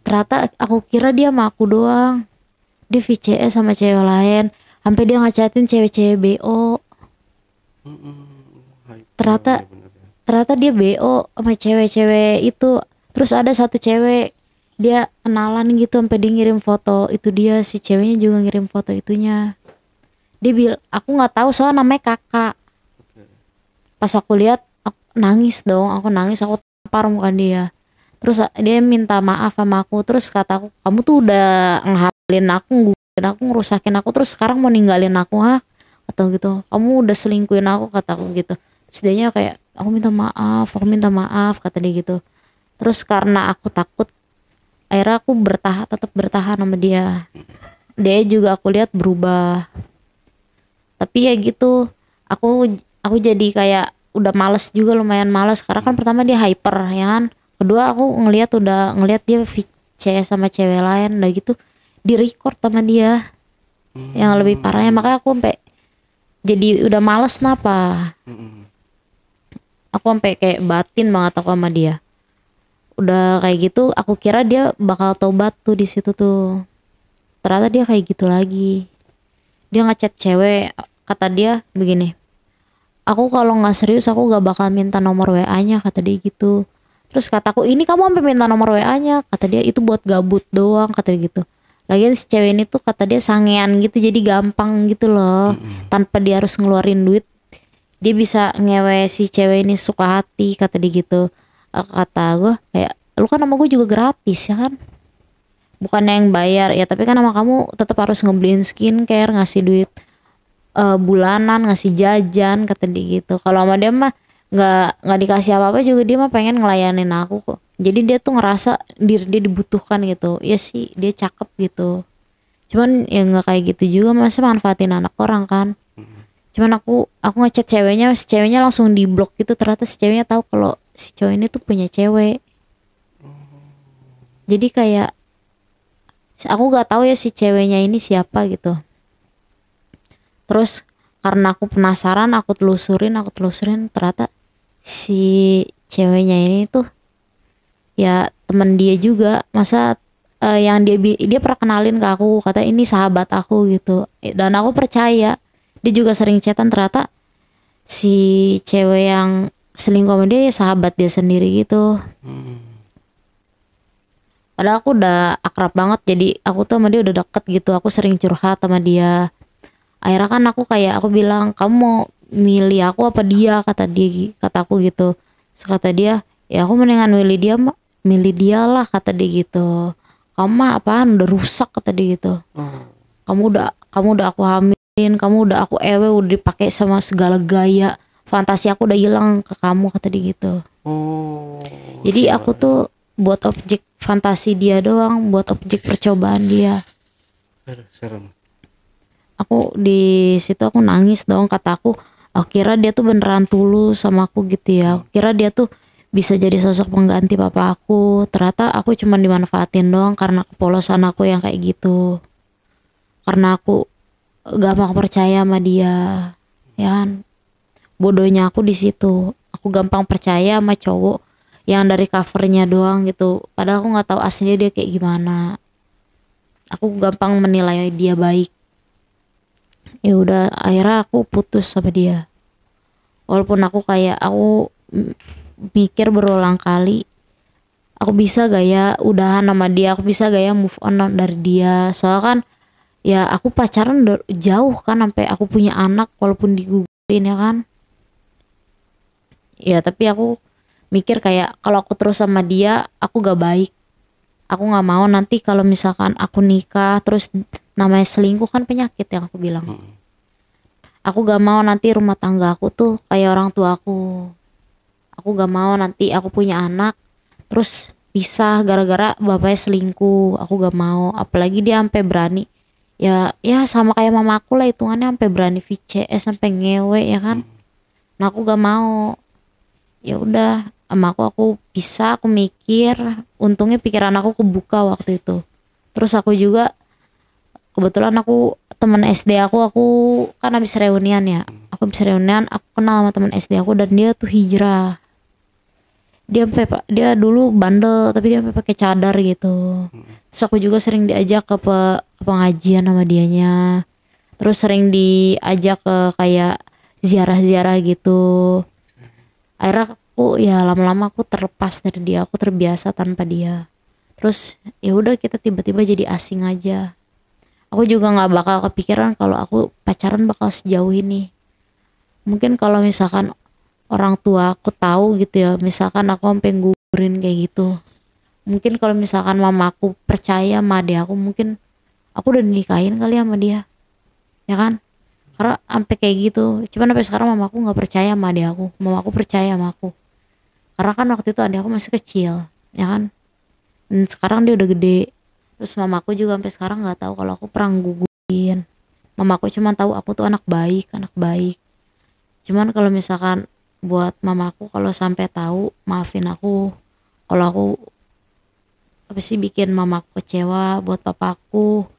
Ternyata aku kira dia sama aku doang, dia VCS sama cewek lain. Sampai dia ngechatin cewek-cewek BO. Ternyata dia BO sama cewek-cewek itu. Terus ada satu cewek, dia kenalan gitu, sampai dia ngirim foto itu, dia si ceweknya juga ngirim foto itunya. Dia bilang, aku nggak tahu soal namanya kakak. Pas aku lihat, aku nangis dong, aku tampar muka dia. Terus dia minta maaf sama aku. Terus kata aku, kamu tuh udah ngehamilin aku, ngerusakin aku, terus sekarang mau ninggalin aku, atau gitu, kamu udah selingkuhin aku, kata aku gitu. Terus dianya kayak, aku minta maaf, kata dia gitu. Terus karena aku takut, akhirnya aku tetap bertahan sama dia. Dia juga aku lihat berubah. Tapi ya gitu, aku jadi kayak udah males juga, lumayan males, karena kan pertama dia hyper ya kan. Kedua aku ngelihat dia VCS sama cewek lain, udah gitu di record sama dia. Yang lebih parahnya, makanya aku sampai jadi udah males napa. Aku sampai kayak batin banget aku sama dia. Udah kayak gitu, aku kira dia bakal tobat tuh di situ tuh. Ternyata dia kayak gitu lagi. Dia ngechat cewek, kata dia begini, aku kalau nggak serius aku nggak bakal minta nomor WA-nya, kata dia gitu. Terus kataku, ini kamu sampai minta nomor WA-nya, kata dia, itu buat gabut doang, kata dia gitu. Lagian si cewek ini tuh kata dia sangean gitu, jadi gampang gitu loh. Tanpa dia harus ngeluarin duit, dia bisa ngewe si cewek ini suka hati, kata dia gitu. Kata gue kayak, lu kan sama gue juga gratis ya kan, bukannya yang bayar ya, tapi kan sama kamu tetap harus ngebeliin skincare, ngasih duit bulanan, ngasih jajan, kata dia gitu. Kalau sama dia mah nggak dikasih apa-apa juga, dia mah pengen ngelayanin aku kok. Jadi dia tuh ngerasa diri dia dibutuhkan gitu. Ya sih, dia cakep gitu, cuman ya nggak kayak gitu juga, masa manfaatin anak orang kan. Cuman aku ngechat ceweknya, si ceweknya langsung di blok gitu. Ternyata si ceweknya tahu kalau si cowok ini tuh punya cewek. Jadi kayak aku nggak tahu ya si ceweknya ini siapa gitu. Terus karena aku penasaran, aku telusurin, ternyata si ceweknya ini tuh ya teman dia juga. Masa yang dia pernah kenalin ke aku, kata ini sahabat aku gitu. Dan aku percaya, dia juga sering chatan. Ternyata si cewek yang selingkuh sama dia ya sahabat dia sendiri gitu. Padahal aku udah akrab banget, jadi aku tuh sama dia udah deket gitu. Aku sering curhat sama dia. Akhirnya kan aku bilang, kamu mau milih aku apa dia, kata aku gitu. Terus kata dia, ya aku mendingan milih dia lah, kata dia gitu. Kamu mah apaan, udah rusak, kata dia gitu. Kamu udah aku hamilin, kamu udah aku udah dipakai sama segala gaya, fantasi aku udah hilang ke kamu, kata dia gitu. Jadi aku tuh buat objek fantasi dia doang, buat objek percobaan dia. Serem. Aku di situ aku nangis dong, kata aku kira dia tuh beneran tulus sama aku gitu ya. Aku kira dia tuh bisa jadi sosok pengganti papa aku. Ternyata aku cuma dimanfaatin doang karena kepolosan aku yang kayak gitu. Karena aku gampang percaya sama dia, ya kan. Bodohnya aku di situ. Aku gampang percaya sama cowok yang dari covernya doang gitu. Padahal aku nggak tahu aslinya dia kayak gimana. Aku gampang menilai dia baik. Ya udah, akhirnya aku putus sama dia. Walaupun aku mikir berulang kali, aku bisa gak ya udahan sama dia, aku bisa gak ya move on dari dia. Soalnya kan ya aku pacaran jauh kan, sampai aku punya anak walaupun digugurin ya kan. Ya tapi aku mikir kayak kalau aku terus sama dia aku gak baik. Aku gak mau nanti kalau misalkan aku nikah terus namanya selingkuh, kan penyakit yang aku bilang. Aku gak mau nanti rumah tangga aku tuh kayak orang tua aku. Aku gak mau nanti aku punya anak terus pisah gara-gara bapaknya selingkuh. Aku gak mau, apalagi dia sampai berani, ya sama kayak mama aku lah hitungannya, sampai berani VCS, sampai ngewe ya kan. Nah aku gak mau. Ya udah, sama aku pisah. Aku mikir, untungnya pikiran aku kebuka waktu itu. Terus aku juga kebetulan aku teman SD aku kan habis reunian ya. Aku habis reunian, aku kenal sama teman SD aku dan dia tuh hijrah. Dia dulu bandel tapi dia sampai pakai cadar gitu. Terus aku juga sering diajak ke pengajian sama dianya. Terus sering diajak ke kayak ziarah-ziarah gitu. Akhirnya aku ya lama-lama aku terlepas dari dia, aku terbiasa tanpa dia. Terus ya udah, kita tiba-tiba jadi asing aja. Aku juga nggak bakal kepikiran kalau aku pacaran bakal sejauh ini. Mungkin kalau misalkan orang tua aku tahu gitu ya, misalkan aku sampai gugurin kayak gitu, mungkin kalau misalkan mama aku percaya sama adik aku, mungkin aku udah dinikahin kali sama dia, ya kan. Karena sampai kayak gitu. Cuman sampai sekarang mama aku nggak percaya sama adik aku, mama aku percaya sama aku. Karena kan waktu itu adik aku masih kecil, ya kan. Dan sekarang dia udah gede. Terus mama aku juga sampai sekarang nggak tahu kalau aku pernah gugurin. Mama aku cuma tahu aku tuh anak baik, anak baik. Cuman kalau misalkan buat mamaku, kalau sampai tahu, maafin aku kalau aku apa sih bikin mamaku kecewa. Buat papaku,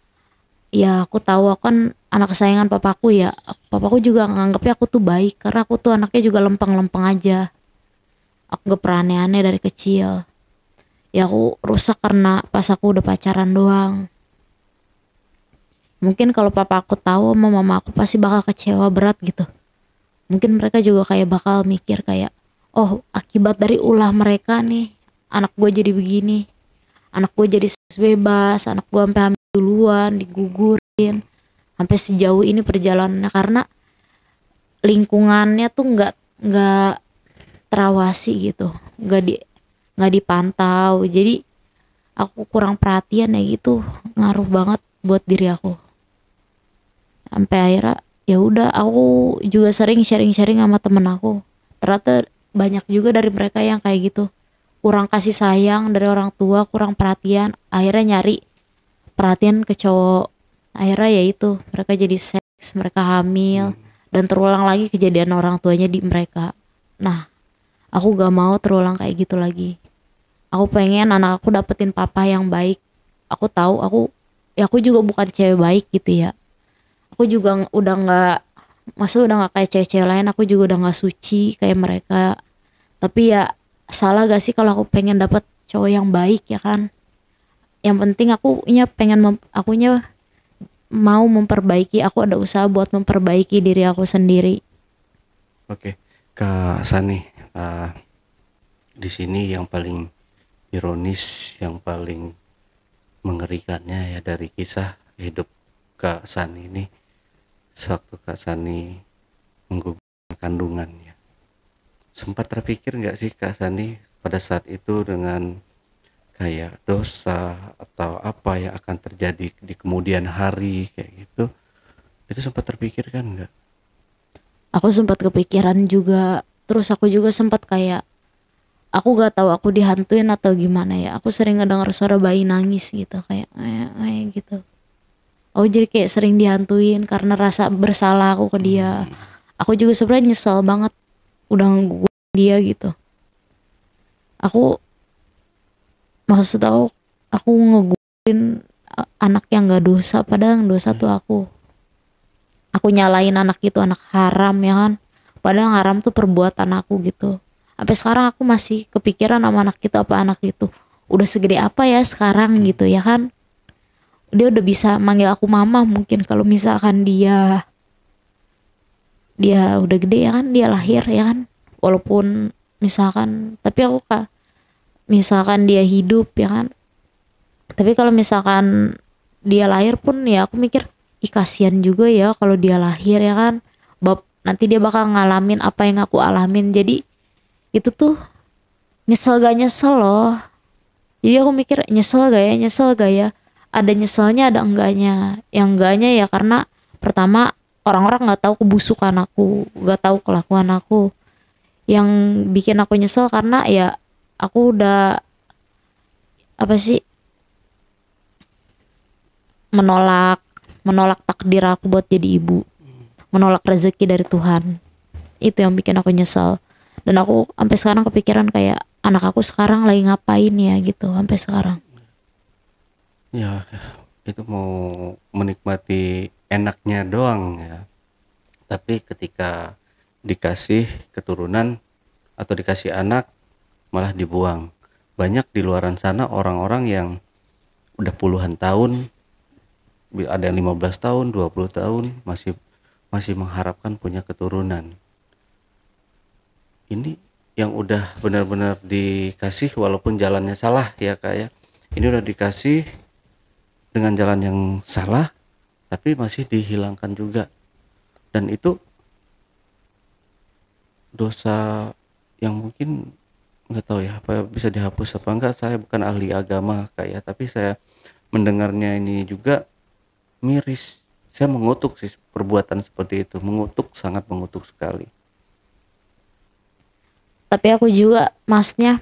ya aku tahu aku kan anak kesayangan papaku ya. Papaku juga nganggapnya aku tuh baik karena aku tuh anaknya juga lempeng-lempeng aja. Aku gak pernah aneh-aneh dari kecil. Ya aku rusak karena pas aku udah pacaran doang. Mungkin kalau papa aku tahu sama mama aku pasti bakal kecewa berat gitu. Mungkin mereka juga kayak bakal mikir kayak, oh akibat dari ulah mereka nih anak gue jadi begini, anak gue jadi seks bebas, anak gue sampai hamil duluan, digugurin, sampai sejauh ini perjalanannya karena lingkungannya tuh nggak terawasi gitu, nggak dipantau. Jadi aku kurang perhatian ya gitu, ngaruh banget buat diri aku. Sampai akhirnya ya udah, aku juga sering sharing-sharing sama temen aku. Ternyata banyak juga dari mereka yang kayak gitu, kurang kasih sayang dari orang tua, kurang perhatian, akhirnya nyari perhatian ke cowok. Akhirnya ya itu, mereka jadi seks, mereka hamil, dan terulang lagi kejadian orang tuanya di mereka. Nah, aku gak mau terulang kayak gitu lagi. Aku pengen anak aku dapetin papa yang baik. Aku tahu aku juga bukan cewek baik gitu ya. Aku juga udah nggak kayak cewek-cewek lain. Aku juga udah nggak suci kayak mereka. Tapi ya salah gak sih kalau aku pengen dapet cowok yang baik, ya kan. Yang penting akunya mau memperbaiki. Aku ada usaha buat memperbaiki diri aku sendiri. Oke, Kak Sani, di sini yang paling ironis, yang paling mengerikannya ya dari kisah hidup Kak Sani ini, sewaktu Kak Sani menggugurkan kandungannya, sempat terpikir nggak sih Kak Sani pada saat itu dengan kayak dosa atau apa yang akan terjadi di kemudian hari kayak gitu, itu sempat terpikirkan nggak? Aku sempat kepikiran juga. Terus aku juga sempat kayak, aku gak tahu aku dihantuin atau gimana ya. Aku sering ngedengar suara bayi nangis gitu, kayak gitu. Aku jadi kayak sering dihantuin karena rasa bersalah aku ke dia. Aku juga sebenarnya nyesel banget udah ngegugurin dia gitu. Maksud aku ngegugurin anak yang gak dosa, padahal yang dosa tuh aku. Aku nyalain anak itu anak haram, ya kan. Padahal yang haram tuh perbuatan aku gitu. Sampai sekarang aku masih kepikiran sama anak itu, apa anak itu udah segede apa ya sekarang gitu, ya kan. Dia udah bisa manggil aku mama mungkin kalau misalkan dia udah gede, ya kan, dia lahir, ya kan. Walaupun misalkan, tapi aku misalkan dia hidup, ya kan. Tapi kalau misalkan dia lahir pun ya aku mikir, ih kasihan juga ya kalau dia lahir, ya kan. Nanti dia bakal ngalamin apa yang aku alamin. Jadi itu tuh nyesel gak nyesel loh. Jadi aku mikir, nyesel gak ya, ada nyeselnya ada enggaknya. Yang enggaknya ya karena pertama orang-orang nggak tahu kebusukan aku, nggak tahu kelakuan aku. Yang bikin aku nyesel karena ya aku udah apa sih, menolak menolak takdir aku buat jadi ibu, menolak rezeki dari Tuhan. Itu yang bikin aku nyesel. Dan aku sampai sekarang kepikiran kayak anak aku sekarang lagi ngapain ya gitu sampai sekarang. Ya, itu mau menikmati enaknya doang ya. Tapi ketika dikasih keturunan atau dikasih anak malah dibuang. Banyak di luaran sana orang-orang yang udah puluhan tahun, ada yang 15 tahun, 20 tahun masih masih mengharapkan punya keturunan. Ini yang udah benar-benar dikasih walaupun jalannya salah ya Kak ya. Ini udah dikasih dengan jalan yang salah tapi masih dihilangkan juga. Dan itu dosa yang mungkin nggak tahu ya apa bisa dihapus apa enggak. Saya bukan ahli agama Kak ya, tapi saya mendengarnya ini juga miris. Saya mengutuk sih perbuatan seperti itu, mengutuk, sangat mengutuk sekali. Tapi aku juga masnya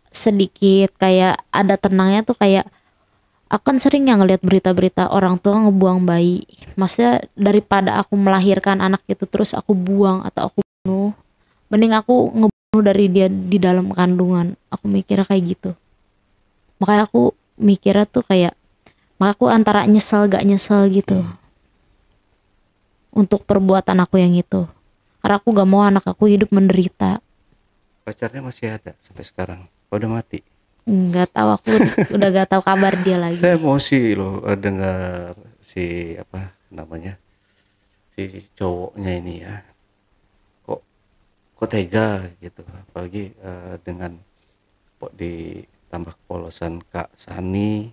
sedikit kayak ada tenangnya tuh, kayak aku kan sering ya ngeliat berita-berita orang tua ngebuang bayi. Maksudnya daripada aku melahirkan anak itu terus aku buang atau aku bunuh, mending aku ngebunuh dari dia di dalam kandungan. Aku mikirnya kayak gitu. Makanya aku mikirnya tuh kayak, maka aku antara nyesel gak nyesel gitu untuk perbuatan aku yang itu. Karena aku gak mau anak aku hidup menderita. Pacarnya masih ada sampai sekarang? Udah mati? Nggak tahu, aku udah gak tahu kabar dia lagi. Saya emosi loh dengar si apa namanya si cowoknya ini ya. Kok kok tega gitu, apalagi dengan kok ditambah polosan Kak Sani,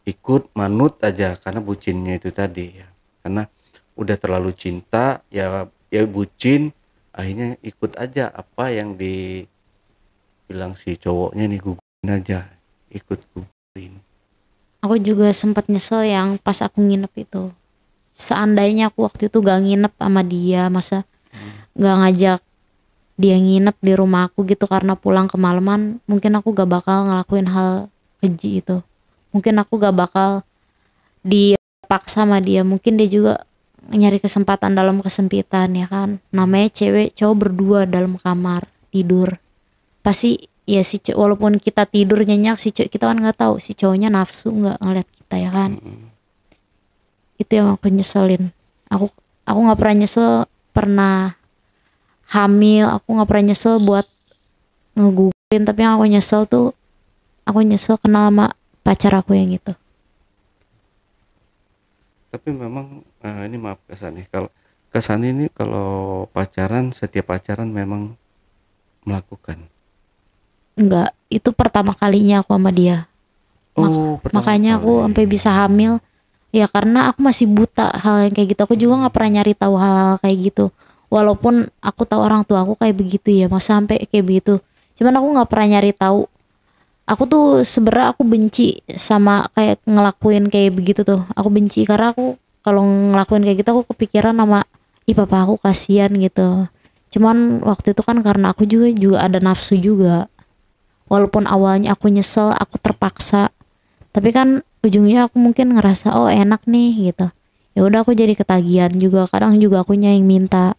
ikut manut aja karena bucinnya itu tadi ya. Karena udah terlalu cinta ya, ya bucin, akhirnya ikut aja apa yang dibilang si cowoknya nih, gugurin aja, ikut gugurin. Aku juga sempat nyesel yang pas aku nginep itu. Seandainya aku waktu itu gak nginep sama dia, masa gak ngajak dia nginep di rumah aku gitu karena pulang kemalaman, mungkin aku gak bakal ngelakuin hal keji itu. Mungkin aku gak bakal dipaksa sama dia. Mungkin dia juga nyari kesempatan dalam kesempitan ya kan. Namanya cewek cowok berdua dalam kamar tidur. Pasti ya si cowok, walaupun kita tidur nyenyak, si cowok kita kan nggak tahu si cowoknya nafsu nggak ngeliat kita ya kan. Itu yang aku nyeselin. Aku nggak pernah nyesel pernah hamil. Aku nggak pernah nyesel buat ngegugulin. Tapi yang aku nyesel tuh, aku nyesel kenal sama pacar aku yang itu. Tapi memang ini maaf kesan nih, kalau kesan ini kalau pacaran, setiap pacaran memang melakukan. Enggak, itu pertama kalinya aku sama dia. Oh, pertama Makanya aku kali. sampai bisa hamil ya karena aku masih buta hal yang kayak gitu. Aku juga nggak pernah nyari tahu hal-hal kayak gitu. Walaupun aku tahu orang tua aku kayak begitu ya, masa sampai kayak begitu. Cuman aku nggak pernah nyari tahu. Aku tuh sebenarnya aku benci sama kayak ngelakuin kayak begitu tuh. Aku benci karena aku kalau ngelakuin kayak gitu aku kepikiran sama ih papa aku kasihan gitu. Cuman waktu itu kan karena aku juga ada nafsu juga. Walaupun awalnya aku nyesel, aku terpaksa. Tapi kan ujungnya aku mungkin ngerasa oh enak nih gitu. Ya udah aku jadi ketagihan juga. Kadang juga aku yang minta.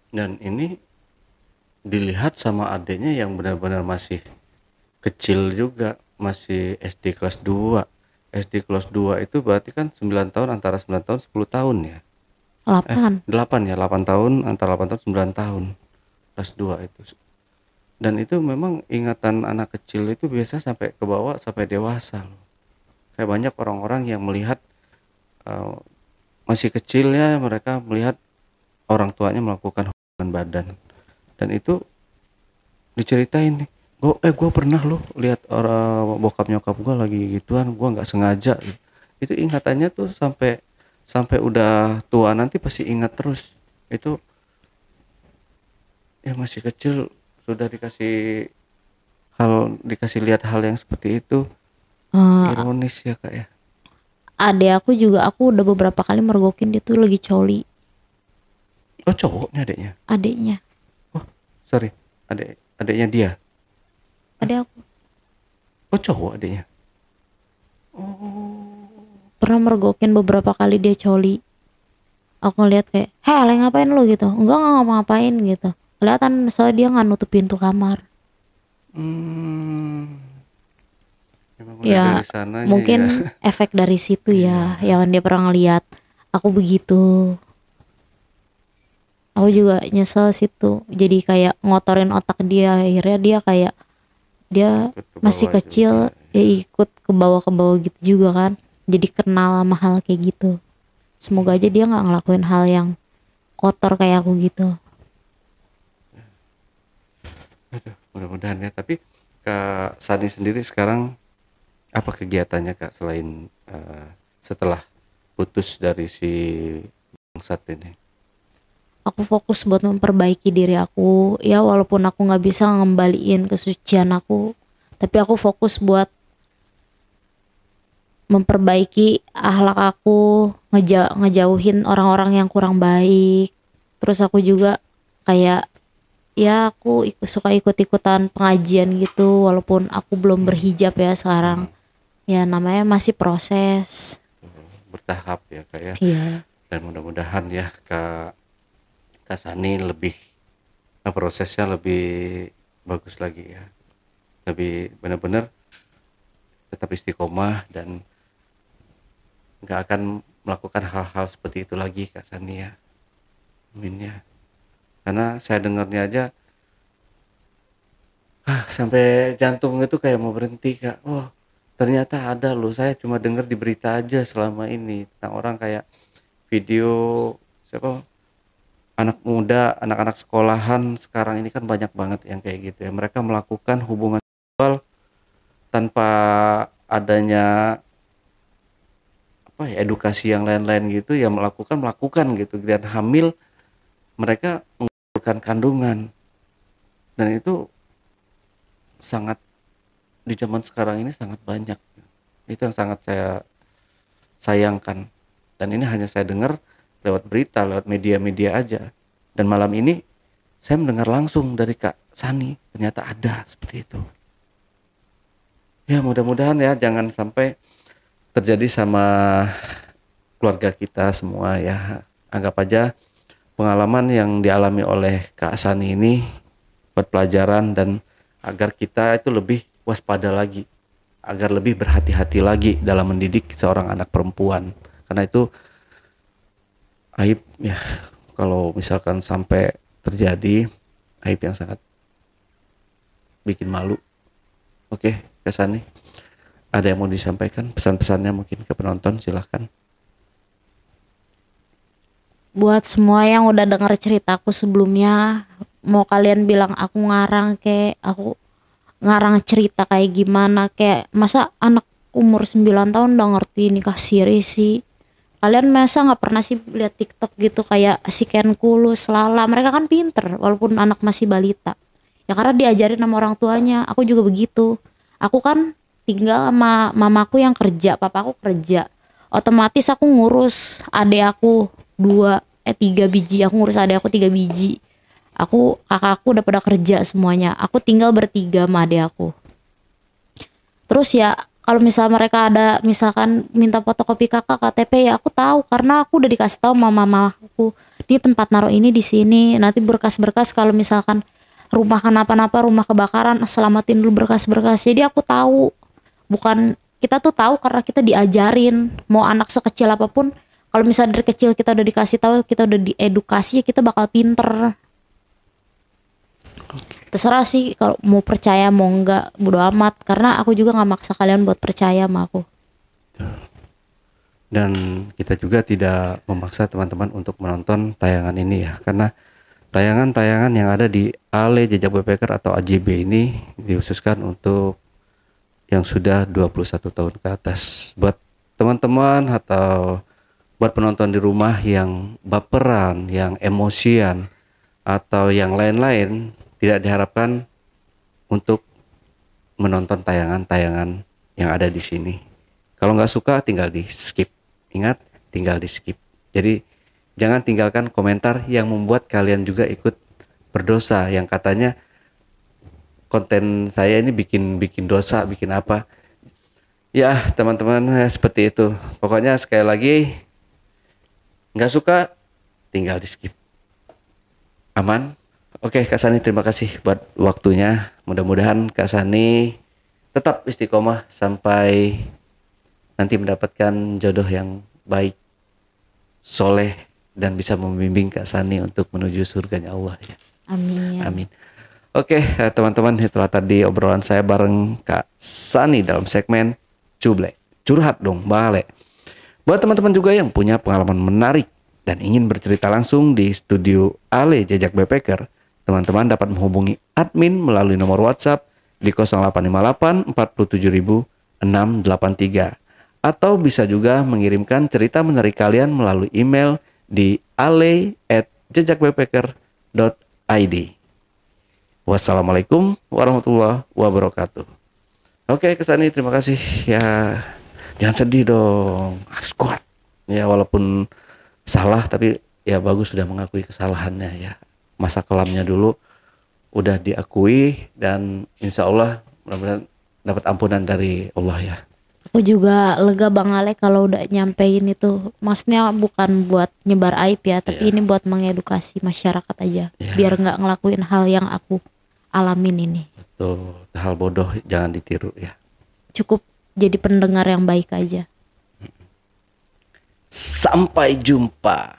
Dan ini dilihat sama adiknya yang benar-benar masih kecil juga, masih SD kelas 2. SD kelas 2 itu berarti kan 9 tahun, antara 9 tahun 10 tahun ya. 8. 8 ya, 8 tahun, antara 8 tahun 9 tahun. Kelas 2 itu. Dan itu memang ingatan anak kecil itu biasa sampai ke bawah sampai dewasa loh. Kayak banyak orang-orang yang melihat masih kecilnya mereka melihat orang tuanya melakukan hubungan badan. Dan itu diceritain nih, gue pernah loh lihat orang bokap nyokap gue lagi gituan, gue nggak sengaja gitu. Itu ingatannya tuh sampai sampai udah tua nanti pasti ingat terus. Itu ya masih kecil sudah dikasih lihat hal yang seperti itu. Ironis ya Kak ya. Adek aku juga, aku udah beberapa kali mergokin dia tuh lagi coli. Oh, cowoknya adiknya. Adeknya. Oh, sorry, adiknya dia. Adik aku Oh cowok adiknya. pernah mergokin beberapa kali dia coli. Aku ngeliat kayak, heh lagi ngapain lu gitu. Enggak ngapa-ngapain gitu. Kelihatan soalnya dia nggak nutup pintu kamar. Hmm, Emang udah Ya dari sananya ya. mungkin efek dari situ ya, Iya. yang dia pernah ngeliat aku begitu. Aku juga nyesel situ, jadi kayak ngotorin otak dia. Akhirnya dia kayak, dia Ikut ke masih bawah juga. kecil ya ikut ke bawah gitu juga kan, jadi kenal sama hal kayak gitu. Semoga aja dia nggak ngelakuin hal yang kotor kayak aku gitu. Aduh, mudah-mudahan ya. Tapi Kak Sani sendiri sekarang apa kegiatannya Kak selain setelah putus dari si bangsat ini? Aku fokus buat memperbaiki diri aku ya, walaupun aku nggak bisa ngembaliin kesucian aku, tapi aku fokus buat memperbaiki akhlak aku, ngejauhin orang-orang yang kurang baik. Terus aku juga kayak, ya aku suka ikut-ikutan pengajian gitu walaupun aku belum berhijab ya sekarang. Ya namanya masih proses. Bertahap ya Kak ya. Iya. Dan mudah-mudahan ya Kak Sani lebih prosesnya lebih bagus lagi ya. Lebih benar-benar tetap istiqomah dan nggak akan melakukan hal-hal seperti itu lagi Kak Sani ya. Amin ya. Karena saya dengarnya aja sampai jantung itu kayak mau berhenti Kak. Oh ternyata ada loh, saya cuma dengar di berita aja selama ini tentang orang kayak video siapa anak muda, anak-anak sekolahan sekarang ini kan banyak banget yang kayak gitu ya. Mereka melakukan hubungan seksual tanpa adanya apa ya edukasi yang lain-lain gitu ya, melakukan gitu dan hamil, mereka menggugurkan kandungan, dan itu sangat di zaman sekarang ini sangat banyak. Itu yang sangat saya sayangkan, dan ini hanya saya dengar lewat berita, lewat media-media aja. Dan malam ini saya mendengar langsung dari Kak Sani, ternyata ada seperti itu. Ya mudah-mudahan ya jangan sampai terjadi sama keluarga kita semua ya. Anggap aja pengalaman yang dialami oleh Kak Sani ini buat pelajaran, dan agar kita itu lebih waspada lagi, agar lebih berhati-hati lagi dalam mendidik seorang anak perempuan. Karena itu aib ya, kalau misalkan sampai terjadi, aib yang sangat bikin malu. Oke, Kak Sani, ada yang mau disampaikan pesan-pesannya mungkin ke penonton, silahkan. Buat semua yang udah denger ceritaku sebelumnya, mau kalian bilang aku ngarang kayak, aku ngarang cerita kayak gimana, kayak masa anak umur 9 tahun udah ngerti nikah siri sih. Kalian masa nggak pernah sih lihat TikTok gitu kayak si Ken Kulus, Lala, mereka kan pinter walaupun anak masih balita. Ya karena diajarin sama orang tuanya. Aku juga begitu. Aku kan tinggal sama mamaku yang kerja, papaku kerja. Otomatis aku ngurus adik aku tiga biji. Aku ngurus adik aku 3 biji. Kakakku udah pada kerja semuanya. Aku tinggal bertiga sama adik aku. Terus ya kalau misal mereka ada misalkan minta fotokopi kakak KTP, ya aku tahu karena aku udah dikasih tahu sama mamaku di tempat naruh ini di sini. Nanti berkas-berkas kalau misalkan rumah kenapa-napa, rumah kebakaran, selamatin dulu berkas-berkas. Jadi aku tahu. Bukan, kita tuh tahu karena kita diajarin. Mau anak sekecil apapun, kalau misalnya dari kecil kita udah dikasih tahu, kita udah diedukasi, ya kita bakal pinter. Terserah sih kalau mau percaya mau enggak, bodo amat, karena aku juga nggak maksa kalian buat percaya sama aku. Dan kita juga tidak memaksa teman-teman untuk menonton tayangan ini ya, karena tayangan-tayangan yang ada di Ale Jejak Backpacker atau AJB ini dikhususkan untuk yang sudah 21 tahun ke atas. Buat teman-teman atau buat penonton di rumah yang baperan, yang emosian, atau yang lain-lain, tidak diharapkan untuk menonton tayangan-tayangan yang ada di sini. Kalau nggak suka tinggal di skip. Ingat, tinggal di skip. Jadi jangan tinggalkan komentar yang membuat kalian juga ikut berdosa, yang katanya konten saya ini bikin dosa, bikin apa. Ya teman-teman, seperti itu. Pokoknya sekali lagi, nggak suka tinggal di skip. Aman. Oke Kak Sani, terima kasih buat waktunya. Mudah-mudahan Kak Sani tetap istiqomah sampai nanti mendapatkan jodoh yang baik, soleh, dan bisa membimbing Kak Sani untuk menuju surganya Allah ya. Amin. Amin. Oke teman-teman, itulah tadi obrolan saya bareng Kak Sani dalam segmen Cuble. Curhat dong, balik. Buat teman-teman juga yang punya pengalaman menarik dan ingin bercerita langsung di studio Ale Jejak Backpacker, teman-teman dapat menghubungi admin melalui nomor WhatsApp di 0858 47683 atau bisa juga mengirimkan cerita menarik kalian melalui email di ale@jejakbackpacker.id. Wassalamualaikum warahmatullahi wabarakatuh. Oke, Kesani, terima kasih ya. Jangan sedih dong, harus kuat. Ya walaupun salah tapi ya bagus sudah mengakui kesalahannya ya. Masa kelamnya dulu udah diakui dan insya Allah mudah-mudahan dapat ampunan dari Allah ya. Aku juga lega Bang Ale kalau udah nyampein itu. Maksudnya bukan buat nyebar aib ya, tapi ini buat mengedukasi masyarakat aja. Biar nggak ngelakuin hal yang aku alamin ini. Betul, hal bodoh jangan ditiru ya. Cukup jadi pendengar yang baik aja. Sampai jumpa.